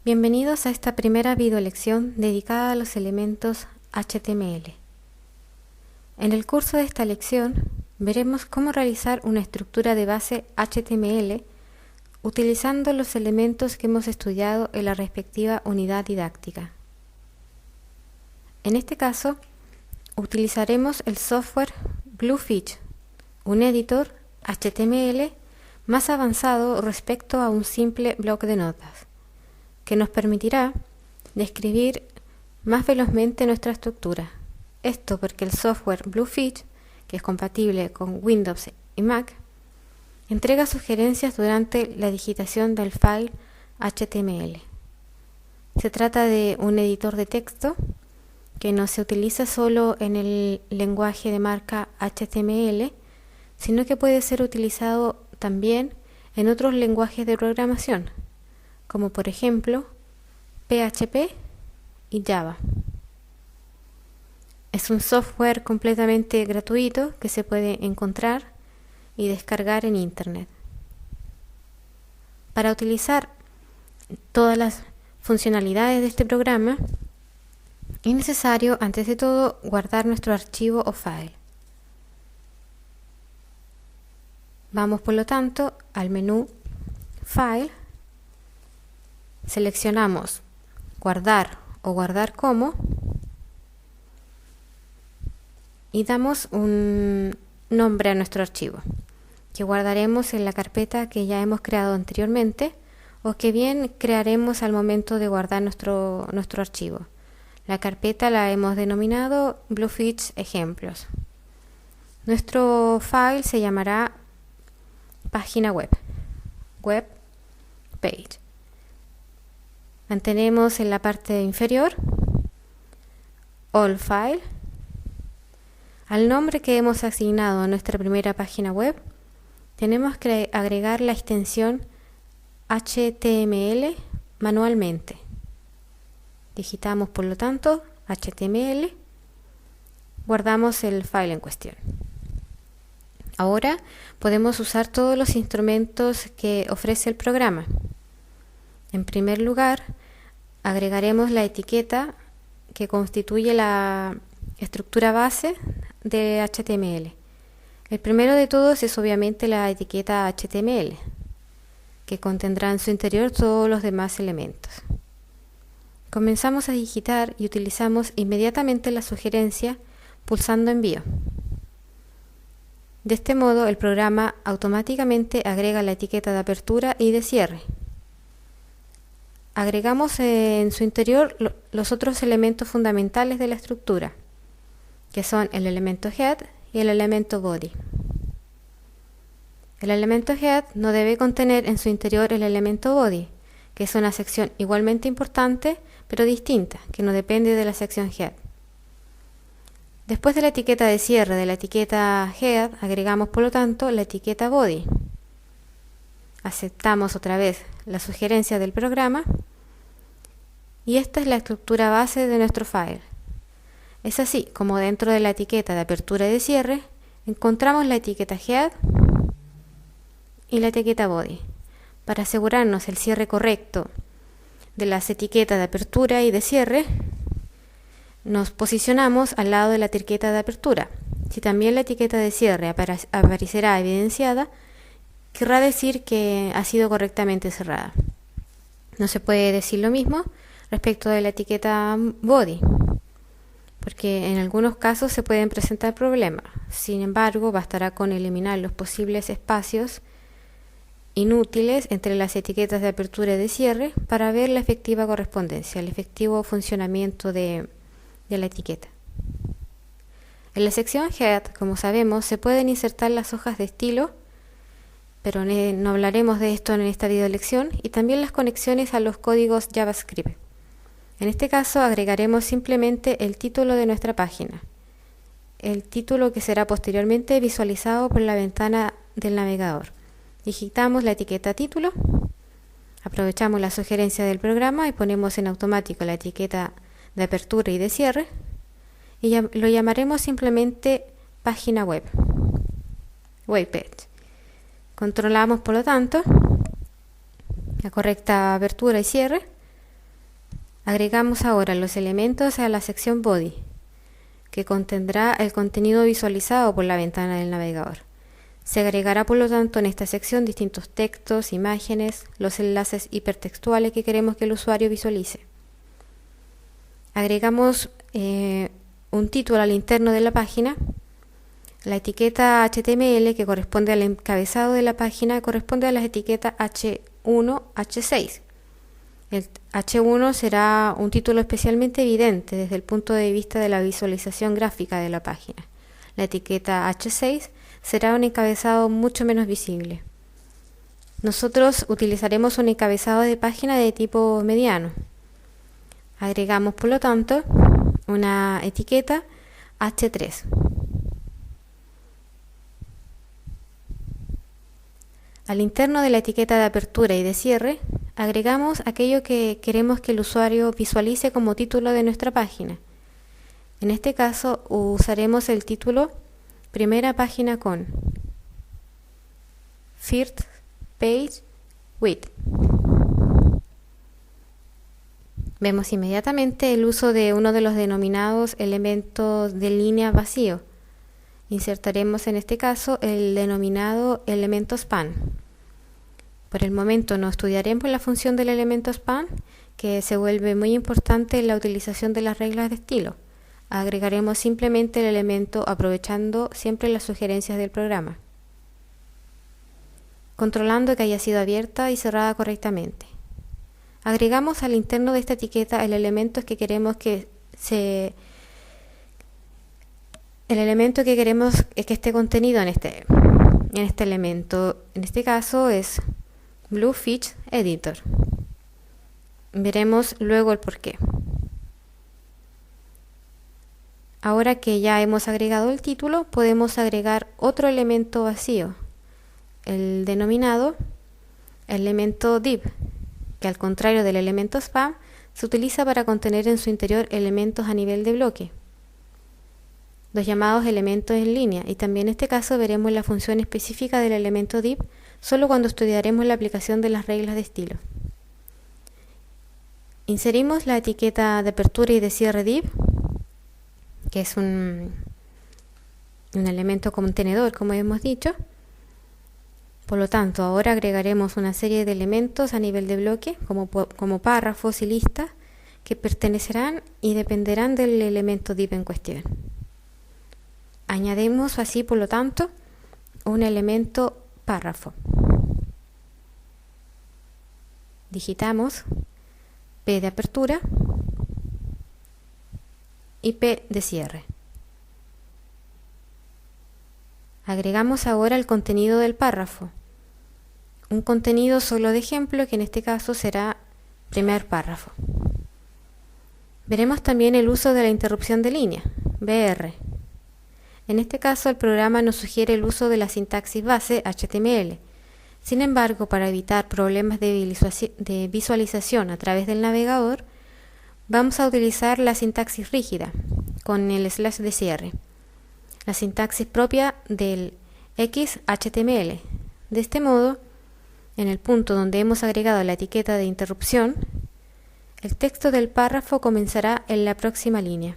Bienvenidos a esta primera videolección dedicada a los elementos HTML. En el curso de esta lección veremos cómo realizar una estructura de base HTML utilizando los elementos que hemos estudiado en la respectiva unidad didáctica. En este caso, utilizaremos el software Bluefish, un editor HTML más avanzado respecto a un simple bloc de notas, que nos permitirá describir más velozmente nuestra estructura. Esto porque el software Bluefish, que es compatible con Windows y Mac, entrega sugerencias durante la digitación del file HTML. Se trata de un editor de texto que no se utiliza solo en el lenguaje de marca HTML, sino que puede ser utilizado también en otros lenguajes de programación, como por ejemplo PHP y Java. Es un software completamente gratuito que se puede encontrar y descargar en Internet. Para utilizar todas las funcionalidades de este programa, es necesario, antes de todo, guardar nuestro archivo o file. Vamos, por lo tanto, al menú File, seleccionamos Guardar o Guardar como y damos un nombre a nuestro archivo, que guardaremos en la carpeta que ya hemos creado anteriormente o que bien crearemos al momento de guardar nuestro archivo. La carpeta la hemos denominado Bluefish Ejemplos. Nuestro file se llamará Página Web, Web Page. Mantenemos en la parte inferior All File. Al nombre que hemos asignado a nuestra primera página web, tenemos que agregar la extensión HTML manualmente. Digitamos, por lo tanto, HTML, guardamos el file en cuestión. Ahora podemos usar todos los instrumentos que ofrece el programa. En primer lugar, agregaremos la etiqueta que constituye la estructura base de HTML. El primero de todos es obviamente la etiqueta HTML, que contendrá en su interior todos los demás elementos. Comenzamos a digitar y utilizamos inmediatamente la sugerencia pulsando Envío. De este modo, el programa automáticamente agrega la etiqueta de apertura y de cierre. Agregamos en su interior los otros elementos fundamentales de la estructura, que son el elemento head y el elemento body. El elemento head no debe contener en su interior el elemento body, que es una sección igualmente importante, pero distinta, que no depende de la sección head. Después de la etiqueta de cierre de la etiqueta head, agregamos por lo tanto la etiqueta body. Aceptamos otra vez la sugerencia del programa y esta es la estructura base de nuestro file. Es así como dentro de la etiqueta de apertura y de cierre encontramos la etiqueta head y la etiqueta body. Para asegurarnos el cierre correcto de las etiquetas de apertura y de cierre, nos posicionamos al lado de la etiqueta de apertura. Si también la etiqueta de cierre aparecerá evidenciada, querrá decir que ha sido correctamente cerrada. No se puede decir lo mismo respecto de la etiqueta body, porque en algunos casos se pueden presentar problemas. Sin embargo, bastará con eliminar los posibles espacios inútiles entre las etiquetas de apertura y de cierre para ver la efectiva correspondencia, el efectivo funcionamiento de la etiqueta. En la sección Head, como sabemos, se pueden insertar las hojas de estilo, pero no hablaremos de esto en esta videolección, y también las conexiones a los códigos JavaScript. En este caso agregaremos simplemente el título de nuestra página, el título que será posteriormente visualizado por la ventana del navegador. Digitamos la etiqueta título, aprovechamos la sugerencia del programa y ponemos en automático la etiqueta de apertura y de cierre y lo llamaremos simplemente página web, web page. Controlamos por lo tanto la correcta apertura y cierre Agregamos ahora los elementos a la sección Body, que contendrá el contenido visualizado por la ventana del navegador. Se agregará por lo tanto en esta sección distintos textos, imágenes, los enlaces hipertextuales que queremos que el usuario visualice. Agregamos un título al interno de la página. La etiqueta HTML que corresponde al encabezado de la página corresponde a las etiquetas H1, H6. El H1 será un título especialmente evidente desde el punto de vista de la visualización gráfica de la página. La etiqueta H6 será un encabezado mucho menos visible. Nosotros utilizaremos un encabezado de página de tipo mediano. Agregamos, por lo tanto, una etiqueta H3. Al interno de la etiqueta de apertura y de cierre, agregamos aquello que queremos que el usuario visualice como título de nuestra página. En este caso, usaremos el título Primera página con First Page with. Vemos inmediatamente el uso de uno de los denominados elementos de línea vacío. Insertaremos en este caso el denominado elemento span. Por el momento no estudiaremos la función del elemento span, que se vuelve muy importante en la utilización de las reglas de estilo. Agregaremos simplemente el elemento aprovechando siempre las sugerencias del programa, controlando que haya sido abierta y cerrada correctamente. Agregamos al interno de esta etiqueta el elemento que queremos que esté contenido en este elemento. En este caso es Bluefish Editor. Veremos luego el porqué. Ahora que ya hemos agregado el título, podemos agregar otro elemento vacío, el denominado elemento div, que al contrario del elemento spam, se utiliza para contener en su interior elementos a nivel de bloque, los llamados elementos en línea, y también en este caso veremos la función específica del elemento div solo cuando estudiaremos la aplicación de las reglas de estilo. Inserimos la etiqueta de apertura y de cierre div, que es un elemento contenedor, como hemos dicho. Por lo tanto, ahora agregaremos una serie de elementos a nivel de bloque, como párrafos y listas, que pertenecerán y dependerán del elemento div en cuestión. Añadimos así, por lo tanto, un elemento párrafo. Digitamos P de apertura y P de cierre. Agregamos ahora el contenido del párrafo, un contenido solo de ejemplo que en este caso será primer párrafo. Veremos también el uso de la interrupción de línea, BR. En este caso el programa nos sugiere el uso de la sintaxis base HTML. Sin embargo, para evitar problemas de visualización a través del navegador, vamos a utilizar la sintaxis rígida con el slash de cierre, la sintaxis propia del XHTML. De este modo, en el punto donde hemos agregado la etiqueta de interrupción, el texto del párrafo comenzará en la próxima línea.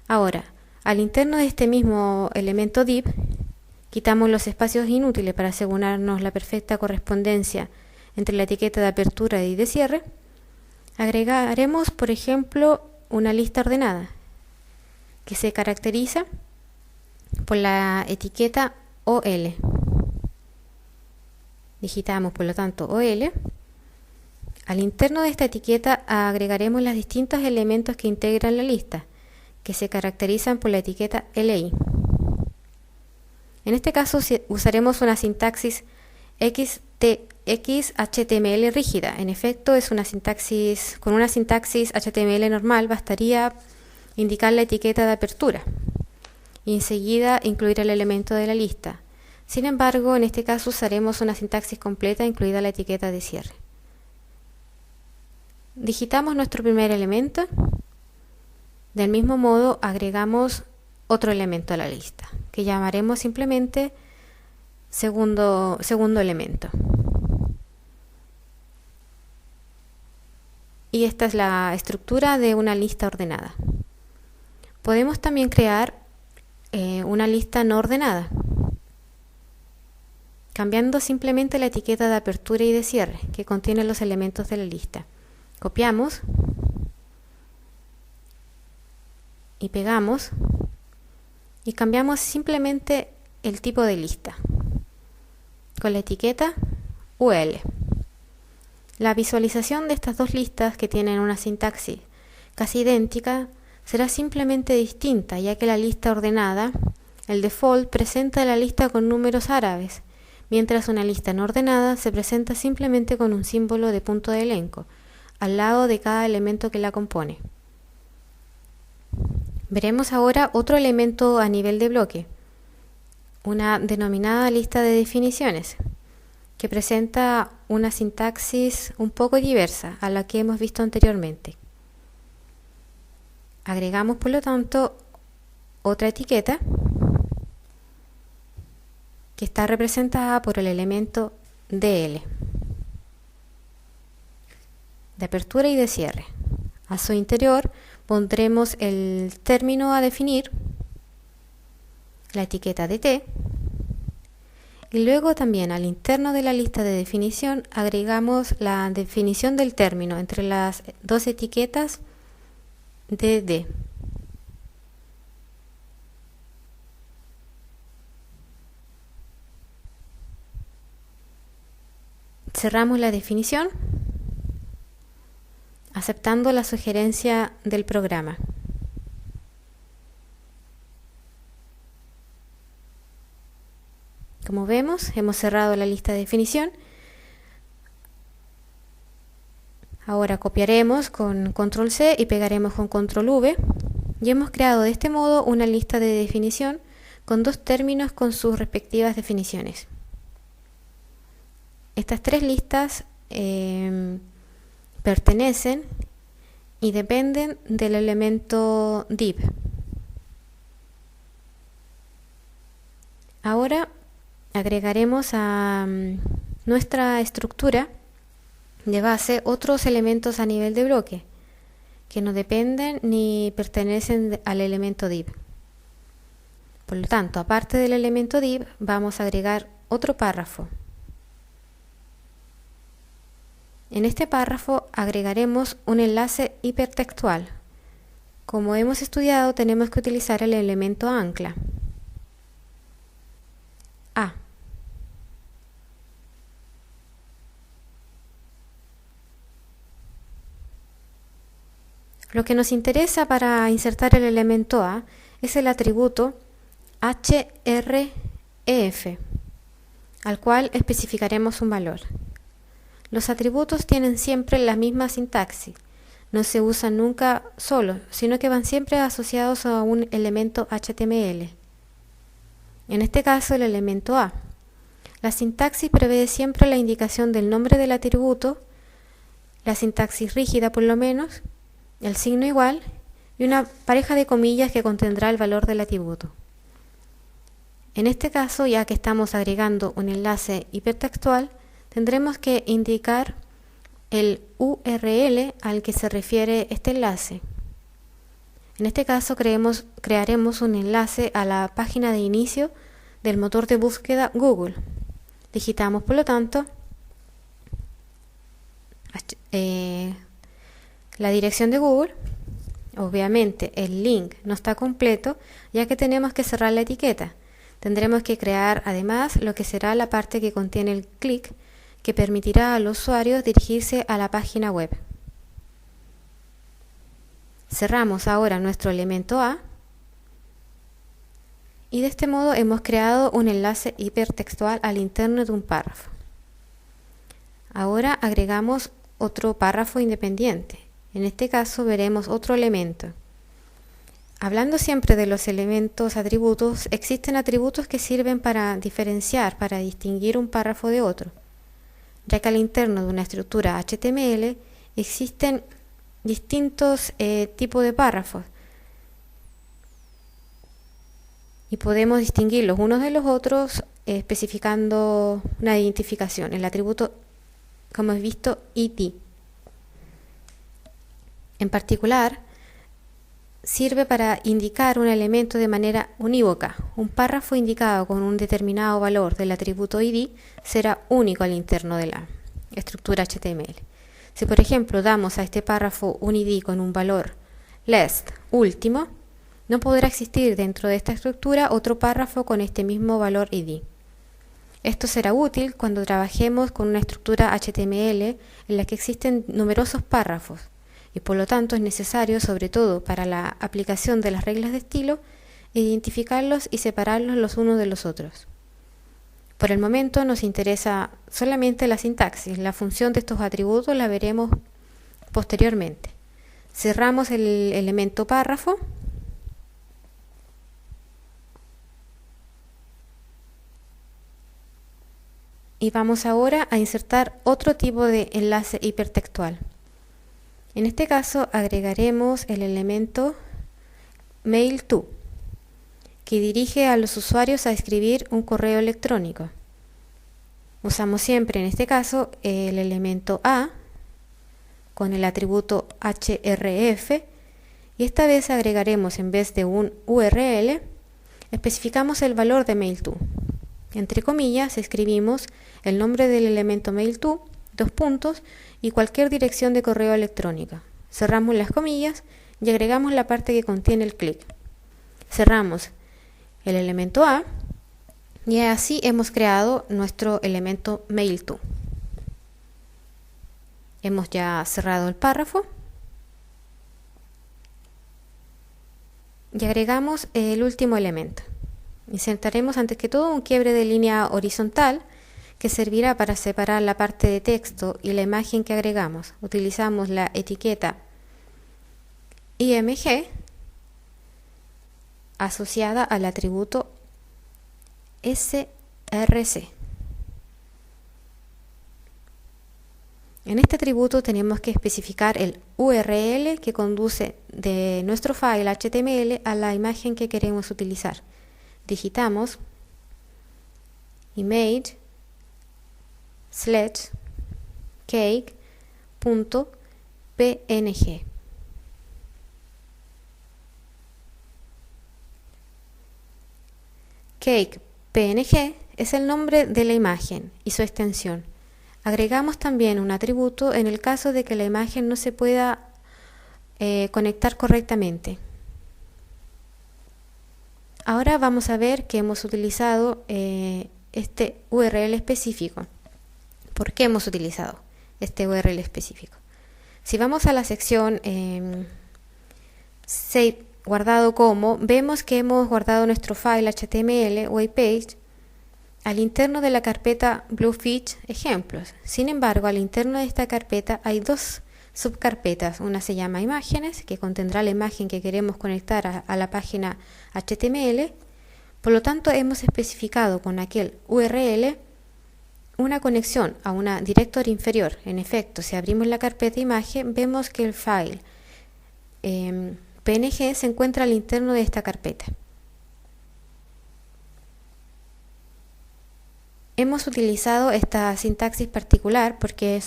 Ahora, al interno de este mismo elemento div, quitamos los espacios inútiles para asegurarnos la perfecta correspondencia entre la etiqueta de apertura y de cierre. Agregaremos, por ejemplo, una lista ordenada que se caracteriza por la etiqueta OL. Digitamos, por lo tanto, OL. Al interno de esta etiqueta agregaremos los distintos elementos que integran la lista, que se caracterizan por la etiqueta LI. En este caso usaremos una sintaxis XHTML rígida. En efecto, con una sintaxis HTML normal bastaría indicar la etiqueta de apertura y enseguida incluir el elemento de la lista. Sin embargo, en este caso usaremos una sintaxis completa incluida la etiqueta de cierre. Digitamos nuestro primer elemento. Del mismo modo, agregamos otro elemento a la lista, que llamaremos simplemente segundo elemento. y esta es la estructura de una lista ordenada. Podemos también crear una lista no ordenada, cambiando simplemente la etiqueta de apertura y de cierre que contiene los elementos de la lista. Copiamos y pegamos y cambiamos simplemente el tipo de lista con la etiqueta UL. La visualización de estas dos listas, que tienen una sintaxis casi idéntica, será simplemente distinta, ya que la lista ordenada, el default, presenta la lista con números árabes, mientras una lista no ordenada se presenta simplemente con un símbolo de punto de elenco al lado de cada elemento que la compone. Veremos ahora otro elemento a nivel de bloque, una denominada lista de definiciones, que presenta una sintaxis un poco diversa a la que hemos visto anteriormente. Agregamos, por lo tanto, otra etiqueta que está representada por el elemento DL, de apertura y de cierre. A su interior pondremos el término a definir, la etiqueta de T, y luego también al interno de la lista de definición agregamos la definición del término entre las dos etiquetas de D. Cerramos la definición aceptando la sugerencia del programa. Como vemos, hemos cerrado la lista de definición. Ahora copiaremos con control C y pegaremos con control V y hemos creado de este modo una lista de definición con dos términos con sus respectivas definiciones. Estas tres listas pertenecen y dependen del elemento div. Ahora agregaremos a nuestra estructura de base otros elementos a nivel de bloque que no dependen ni pertenecen al elemento div. Por lo tanto, aparte del elemento div, vamos a agregar otro párrafo. En este párrafo agregaremos un enlace hipertextual. Como hemos estudiado, tenemos que utilizar el elemento ancla. A. Lo que nos interesa para insertar el elemento A es el atributo href, al cual especificaremos un valor. Los atributos tienen siempre la misma sintaxis, no se usan nunca solos, sino que van siempre asociados a un elemento HTML. En este caso, el elemento A. La sintaxis prevé siempre la indicación del nombre del atributo, la sintaxis rígida por lo menos, el signo igual y una pareja de comillas que contendrá el valor del atributo. En este caso, ya que estamos agregando un enlace hipertextual, tendremos que indicar el URL al que se refiere este enlace. En este caso crearemos un enlace a la página de inicio del motor de búsqueda Google. Digitamos, por lo tanto, la dirección de Google. Obviamente el link no está completo, ya que tenemos que cerrar la etiqueta. Tendremos que crear además lo que será la parte que contiene el clic, que permitirá al usuario dirigirse a la página web. Cerramos ahora nuestro elemento A y de este modo hemos creado un enlace hipertextual al interno de un párrafo. Ahora agregamos otro párrafo independiente. En este caso veremos otro elemento. Hablando siempre de los elementos atributos, existen atributos que sirven para diferenciar, para distinguir un párrafo de otro, ya que al interno de una estructura HTML existen distintos tipos de párrafos y podemos distinguirlos unos de los otros especificando una identificación, el atributo, como hemos visto, id. En particular, sirve para indicar un elemento de manera unívoca. Un párrafo indicado con un determinado valor del atributo ID será único al interno de la estructura HTML. Si por ejemplo damos a este párrafo un ID con un valor last último, no podrá existir dentro de esta estructura otro párrafo con este mismo valor ID. Esto será útil cuando trabajemos con una estructura HTML en la que existen numerosos párrafos y por lo tanto es necesario, sobre todo para la aplicación de las reglas de estilo, identificarlos y separarlos los unos de los otros. Por el momento nos interesa solamente la sintaxis. La función de estos atributos la veremos posteriormente. Cerramos el elemento párrafo y vamos ahora a insertar otro tipo de enlace hipertextual. En este caso agregaremos el elemento mail to, que dirige a los usuarios a escribir un correo electrónico. Usamos siempre en este caso el elemento a con el atributo href y esta vez agregaremos, en vez de un URL, especificamos el valor de mail to. Entre comillas escribimos el nombre del elemento mail to, dos puntos, y cualquier dirección de correo electrónica. Cerramos las comillas y agregamos la parte que contiene el clic. Cerramos el elemento a y así hemos creado nuestro elemento mail to. Hemos ya cerrado el párrafo y agregamos el último elemento. Insertaremos antes que todo un quiebre de línea horizontal que servirá para separar la parte de texto y la imagen que agregamos. Utilizamos la etiqueta img asociada al atributo src. En este atributo tenemos que especificar el URL que conduce de nuestro file HTML a la imagen que queremos utilizar. Digitamos image /cake.png. Cake.png es el nombre de la imagen y su extensión. Agregamos también un atributo en el caso de que la imagen no se pueda conectar correctamente. Ahora vamos a ver que hemos utilizado este URL específico. ¿Por qué hemos utilizado este URL específico? Si vamos a la sección Save guardado como, vemos que hemos guardado nuestro file HTML webpage al interno de la carpeta Bluefish ejemplos. Sin embargo, al interno de esta carpeta hay dos subcarpetas. Una se llama imágenes, que contendrá la imagen que queremos conectar a la página HTML. Por lo tanto, hemos especificado con aquel URL una conexión a una directory inferior. En efecto, si abrimos la carpeta imagen, vemos que el file PNG se encuentra al interno de esta carpeta. Hemos utilizado esta sintaxis particular porque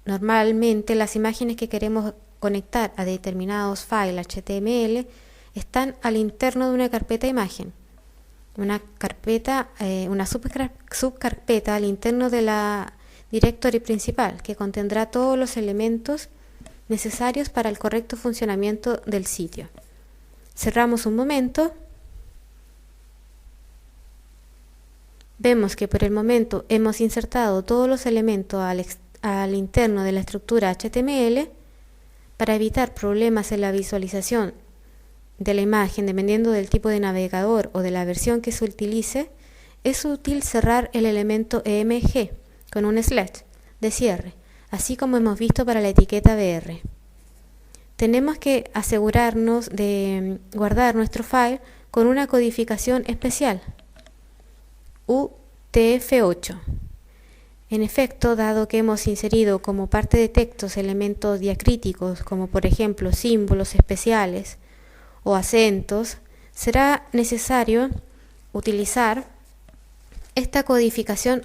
normalmente las imágenes que queremos conectar a determinados files HTML están al interno de una carpeta imagen. Una subcarpeta al interno de la directory principal que contendrá todos los elementos necesarios para el correcto funcionamiento del sitio. Cerramos un momento. Vemos que por el momento hemos insertado todos los elementos al interno de la estructura HTML. Para evitar problemas en la visualización de la imagen dependiendo del tipo de navegador o de la versión que se utilice, es útil cerrar el elemento emg con un slash de cierre, así como hemos visto para la etiqueta br. Tenemos que asegurarnos de guardar nuestro file con una codificación especial, UTF-8. En efecto, dado que hemos inserido como parte de textos elementos diacríticos, como por ejemplo símbolos especiales o acentos, será necesario utilizar esta codificación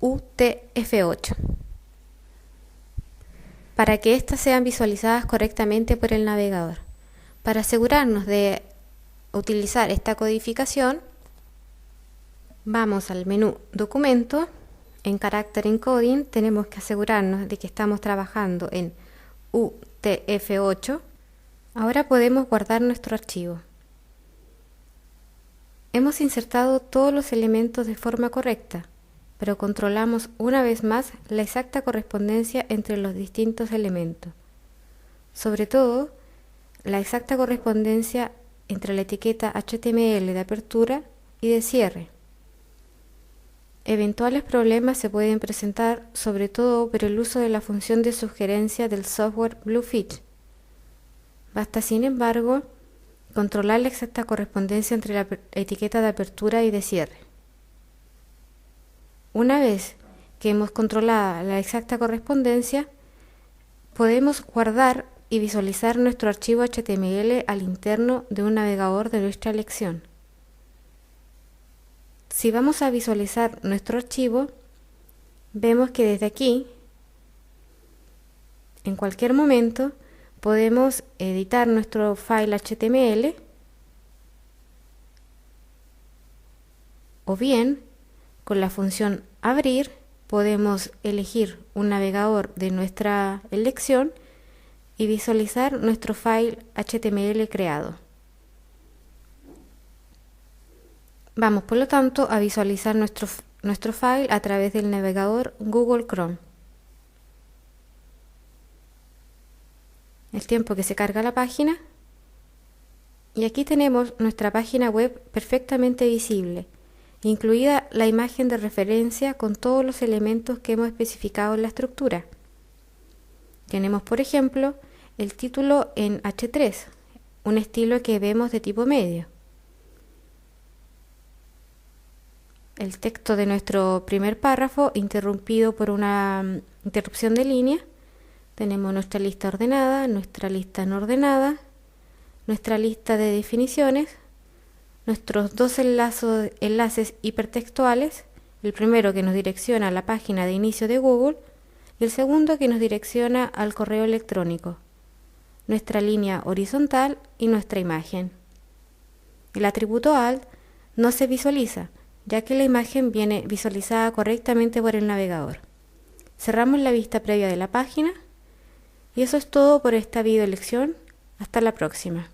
UTF-8. para que éstas sean visualizadas correctamente por el navegador. Para asegurarnos de utilizar esta codificación, vamos al menú Documento. En Character Encoding tenemos que asegurarnos de que estamos trabajando en UTF-8. Ahora podemos guardar nuestro archivo. Hemos insertado todos los elementos de forma correcta, pero controlamos una vez más la exacta correspondencia entre los distintos elementos. Sobre todo, la exacta correspondencia entre la etiqueta HTML de apertura y de cierre. Eventuales problemas se pueden presentar sobre todo por el uso de la función de sugerencia del software Bluefish. Basta, sin embargo, controlar la exacta correspondencia entre la etiqueta de apertura y de cierre. Una vez que hemos controlado la exacta correspondencia, podemos guardar y visualizar nuestro archivo HTML al interno de un navegador de nuestra elección. Si vamos a visualizar nuestro archivo, vemos que desde aquí, en cualquier momento, podemos editar nuestro file HTML o bien, con la función abrir, podemos elegir un navegador de nuestra elección y visualizar nuestro file HTML creado. Vamos, por lo tanto, a visualizar nuestro file a través del navegador Google Chrome. El tiempo que se carga la página. Y aquí tenemos nuestra página web perfectamente visible, incluida la imagen de referencia con todos los elementos que hemos especificado en la estructura. Tenemos, por ejemplo, el título en H3, un estilo que vemos de tipo medio. El texto de nuestro primer párrafo interrumpido por una interrupción de línea. Tenemos nuestra lista ordenada, nuestra lista no ordenada, nuestra lista de definiciones, nuestros dos enlaces hipertextuales, el primero que nos direcciona a la página de inicio de Google y el segundo que nos direcciona al correo electrónico, nuestra línea horizontal y nuestra imagen. El atributo alt no se visualiza, ya que la imagen viene visualizada correctamente por el navegador. Cerramos la vista previa de la página y eso es todo por esta video lección. Hasta la próxima.